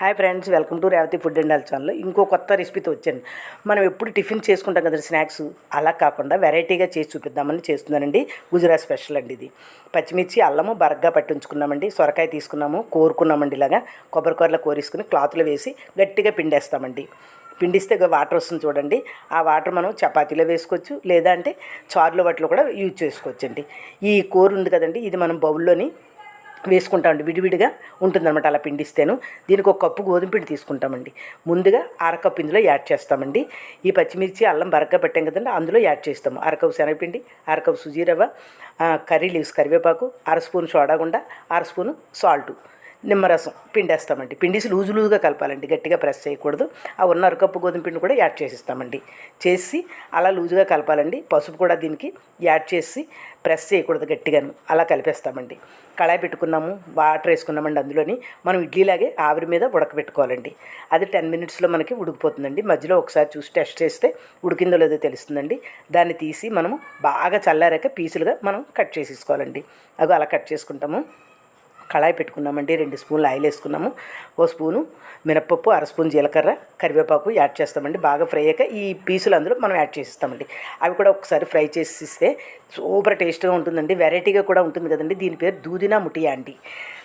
Hi friends, welcome to Revathi food and health channel. ఇంకో కొత్త రెసిపీతో వచ్చాను. మనం ఎప్పుడు టిఫిన్ చేసుకుంటాం కదా స్నాక్స్, అలా కాకుండా వెరైటీగా చేసి చూపిద్దామని చేస్తున్నానండి. గుజరాత్ స్పెషల్ అండి ఇది. పచ్చిమిర్చి అల్లము బరగ్గా పట్టించుకున్నామండి. సొరకాయ తీసుకున్నాము, కోరుకున్నామండి. ఇలాగా కొబ్బరికూరలో కోరేసుకుని క్లాత్లో వేసి గట్టిగా పిండేస్తామండి. పిండిస్తే వాటర్ వస్తుంది చూడండి. ఆ వాటర్ మనం చపాతీలో వేసుకోవచ్చు, లేదా అంటే చారులో వాటిలో కూడా యూజ్ చేసుకోవచ్చండి. ఈ కూర ఉంది కదండి, ఇది మనం బౌల్లోని వేసుకుంటామండి. విడివిడిగా ఉంటుందన్నమాట అలా పిండిస్తేను. దీనికి ఒక కప్పు గోధుమ పిండి తీసుకుంటామండి. ముందుగా అరకప్పు ఇందులో యాడ్ చేస్తామండి. ఈ పచ్చిమిర్చి అల్లం బరగ్గా పెట్టాం కదండి, అందులో యాడ్ చేస్తాము. అరకప్పు శనగపిండి, అరకప్పు సుజీ రవ్వ, కర్రీ లీవ్స్ కరివేపాకు, అర స్పూన్ సోడాగుండ, అర స్పూను సాల్టు, నిమ్మరసం పిండేస్తామండి. పిండిసి లూజుగా కలపాలండి, గట్టిగా ప్రెస్ చేయకూడదు. ఆ ఉన్న అరకప్పు గోధుమ పిండి కూడా యాడ్ చేసిస్తామండి. చేసి అలా లూజుగా కలపాలండి. పసుపు కూడా దీనికి యాడ్ చేసి ప్రెస్ చేయకూడదు, గట్టిగాను అలా కలిపేస్తామండి. కళాయి పెట్టుకున్నాము, వాటర్ వేసుకున్నామండి. అందులోని మనం ఇడ్లీలాగే ఆవిరి మీద ఉడకబెట్టుకోవాలండి. అది 10 మినిట్స్లో మనకి ఉడికిపోతుందండి. మధ్యలో ఒకసారి చూసి టెస్ట్ చేస్తే ఉడికిందో లేదో తెలుస్తుందండి. దాన్ని తీసి మనము బాగా చల్లారాక పీసులుగా మనం కట్ చేసేసుకోవాలండి. అగో అలా కట్ చేసుకుంటాము. కళాయి పెట్టుకున్నామండి. 2 స్పూన్లు ఆయిల్ వేసుకున్నాము. ఓ స్పూను మినపప్పు, అర స్పూన్ జీలకర్ర, కరివేపాకు యాడ్ చేస్తామండి. బాగా ఫ్రై అయ్యాక ఈ పీసులు అందులో మనం యాడ్ చేసిస్తామండి. అవి కూడా ఒకసారి ఫ్రై చేసి ఇస్తే సూపర్ టేస్ట్గా ఉంటుందండి. వెరైటీగా కూడా ఉంటుంది కదండి. దీని పేరు దూదినా ముఠియా అండి.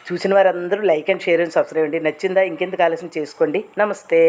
చూసిన వారందరూ like and share and subscribe అండి. నచ్చిందా? ఇంకెందుకు ఆలస్యం చేసుకోండి. నమస్తే.